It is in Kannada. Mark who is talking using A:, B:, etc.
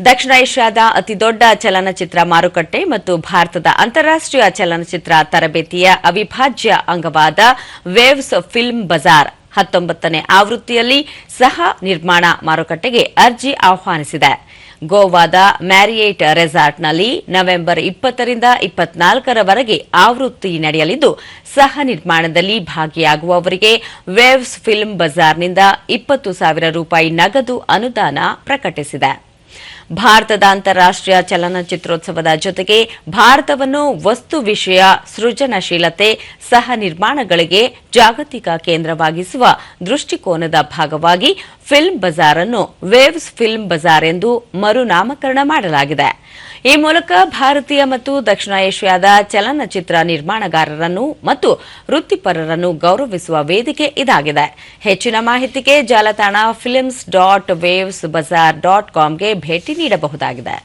A: ದಕ್ಷಿಣ ಏಷ್ಯಾದ ಅತಿದೊಡ್ಡ ಚಲನಚಿತ್ರ ಮಾರುಕಟ್ಟೆ ಮತ್ತು ಭಾರತದ ಅಂತಾರಾಷ್ಟ್ರೀಯ ಚಲನಚಿತ್ರ ತರಬೇತಿಯ ಅವಿಭಾಜ್ಯ ಅಂಗವಾದ ವೇವ್ಸ್ ಫಿಲ್ಮ್ ಬಜಾರ್ 19ನೇ ಆವೃತ್ತಿಯಲ್ಲಿ ಸಹ ನಿರ್ಮಾಣ ಮಾರುಕಟ್ಟೆಗೆ ಅರ್ಜಿ ಆಹ್ವಾನಿಸಿದೆ. ಗೋವಾದ ಮ್ಯಾರಿಯೇಟ್ ರೆಸಾರ್ಟ್ನಲ್ಲಿ ನವೆಂಬರ್ 20ರಿಂದ 24ರವರೆಗೆ ಆವೃತ್ತಿ ನಡೆಯಲಿದ್ದು, ಸಹ ನಿರ್ಮಾಣದಲ್ಲಿ ಭಾಗಿಯಾಗುವವರಿಗೆ ವೇವ್ಸ್ ಫಿಲ್ಮ್ ಬಜಾರ್ನಿಂದ 20,000 ರೂಪಾಯಿ ನಗದು ಅನುದಾನ ಪ್ರಕಟಿಸಿದೆ. ಭಾರತದ ಅಂತಾರಾಷ್ಟ್ರೀಯ ಚಲನಚಿತ್ರೋತ್ಸವದ ಜೊತೆಗೆ ಭಾರತವನ್ನು ವಸ್ತು ವಿಷಯ ಸೃಜನಶೀಲತೆ ಸಹ ನಿರ್ಮಾಣಗಳಿಗೆ ಜಾಗತಿಕ ಕೇಂದ್ರವಾಗಿಸುವ ದೃಷ್ಟಿಕೋನದ ಭಾಗವಾಗಿ ಫಿಲ್ಮ್ ಬಜಾರ್ ಅನ್ನು ವೇವ್ಸ್ ಫಿಲ್ಮ್ ಬಜಾರ್ ಎಂದು ಮರುನಾಮಕರಣ ಮಾಡಲಾಗಿದೆ. ಈ ಮೂಲಕ ಭಾರತೀಯ ಮತ್ತು ದಕ್ಷಿಣ ಏಷ್ಯಾದ ಚಲನಚಿತ್ರ ನಿರ್ಮಾಣಗಾರರನ್ನು ಮತ್ತು ವೃತ್ತಿಪರರನ್ನು ಗೌರವಿಸುವ ವೇದಿಕೆ ಇದಾಗಿದೆ. ಹೆಚ್ಚಿನ ಮಾಹಿತಿಗೆ ಜಾಲತಾಣ films.wavesbazaar.comಗೆ ಭೇಟಿ ನೀಡಬಹುದಾಗಿದೆ.